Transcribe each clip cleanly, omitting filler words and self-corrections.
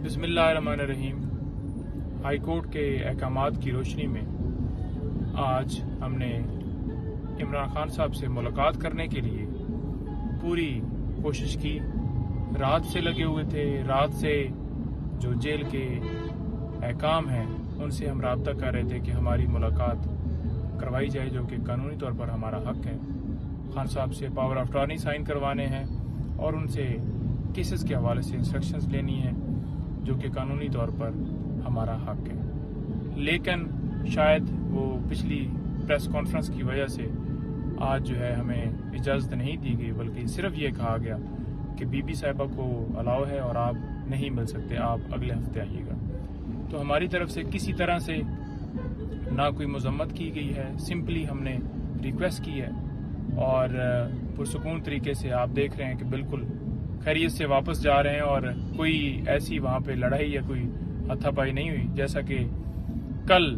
बिस्मिल्लाहिर्रहमानिर्रहीम। High court के अहकामात की रोशनी में आज हमने इमरान खान साहब से मुलाकात करने के लिए पूरी कोशिश की। रात से लगे हुए थे, रात से जो जेल के अहकाम हैं उनसे हम राब्ता कर रहे थे कि हमारी मुलाकात करवाई जाए, जो कि कानूनी तौर पर हमारा हक है। खान साहब से पावर ऑफ अटॉर्नी साइन करवाने हैं और उनसे केसेस के हवाले से इंस्ट्रक्शंस लेनी है, जो कि कानूनी तौर पर हमारा हक है। लेकिन शायद वो पिछली प्रेस कॉन्फ्रेंस की वजह से आज जो है हमें इजाज़त नहीं दी गई, बल्कि सिर्फ ये कहा गया कि बीबी साहिबा को अलाउ है और आप नहीं मिल सकते, आप अगले हफ्ते आइएगा। तो हमारी तरफ से किसी तरह से ना कोई मजम्मत की गई है, सिंपली हमने रिक्वेस्ट की है और पुरसुकून तरीके से आप देख रहे हैं कि बिल्कुल खैरियत से वापस जा रहे हैं और कोई ऐसी वहाँ पे लड़ाई या कोई हाथापाई नहीं हुई। जैसा कि कल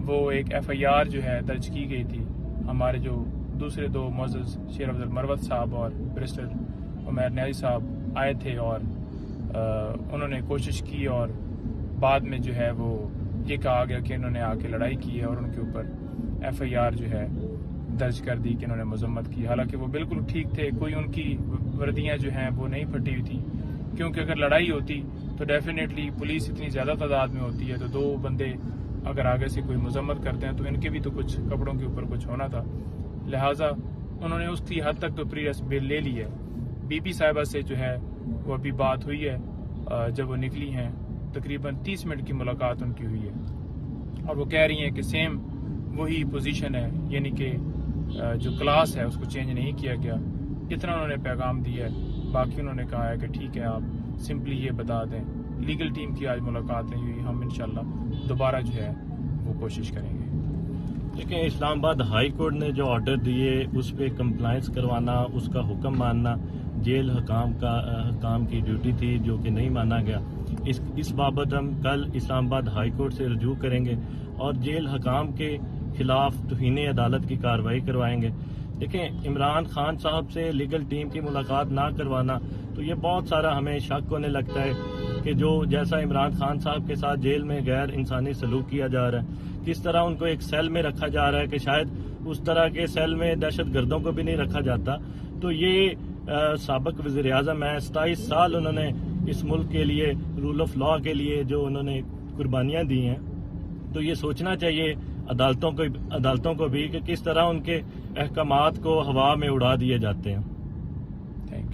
वो एक FIR जो है दर्ज की गई थी, हमारे जो दूसरे दो मुअज़्ज़ज़ शेर अब्दुल मरवत साहब और बैरिस्टर उमैर न्याज़ी साहब आए थे और उन्होंने कोशिश की और बाद में जो है वो ये कहा गया कि इन्होंने आके लड़ाई की है और उनके ऊपर FIR जो है दर्ज कर दी कि इन्होंने मजम्मत की। हालांकि वो बिल्कुल ठीक थे, कोई उनकी वर्दियाँ जो हैं वो नहीं फटी हुई थी, क्योंकि अगर लड़ाई होती तो डेफिनेटली पुलिस इतनी ज़्यादा तादाद में होती है तो दो बंदे अगर आगे से कोई मजम्मत करते हैं तो इनके भी तो कुछ कपड़ों के ऊपर कुछ होना था। लिहाजा उन्होंने उसकी हद तक तो प्री अरेस्ट बेल ले ली है। बीबी साहिबा से जो है वो अभी बात हुई है, जब वो निकली हैं तकरीबन 30 मिनट की मुलाकात उनकी हुई है और वो कह रही हैं कि सेम वही पोजीशन है, यानी कि जो क्लास है उसको चेंज नहीं किया गया। इतना उन्होंने पैगाम दिया है। बाकी उन्होंने कहा है कि ठीक है, आप सिंपली ये बता दें। लीगल टीम की आज मुलाकात नहीं हुई, हम इंशाल्लाह दोबारा जो है वो कोशिश करेंगे। देखिए, इस्लामाबाद हाई कोर्ट ने जो ऑर्डर दिए उस पर कंप्लाइंस करवाना, उसका हुक्म मानना जेल हकाम की ड्यूटी थी, जो कि नहीं माना गया। इस बाबत हम कल इस्लामाबाद हाई कोर्ट से रजू करेंगे और जेल हकाम के खिलाफ तौहीन अदालत की कार्रवाई करवाएंगे। देखें, इमरान खान साहब से लीगल टीम की मुलाकात ना करवाना, तो ये बहुत सारा हमें शक होने लगता है कि जो जैसा इमरान खान साहब के साथ जेल में गैर इंसानी सलूक किया जा रहा है, किस तरह उनको एक सेल में रखा जा रहा है कि शायद उस तरह के सेल में दहशत गर्दों को भी नहीं रखा जाता। तो ये साबिक वज़ीर आज़म है, 27 साल उन्होंने इस मुल्क के लिए, रूल ऑफ लॉ के लिए जो उन्होंने कुर्बानियाँ दी हैं। तो ये सोचना चाहिए अदालतों को भी कि किस तरह उनके अहकामात को हवा में उड़ा दिए जाते हैं।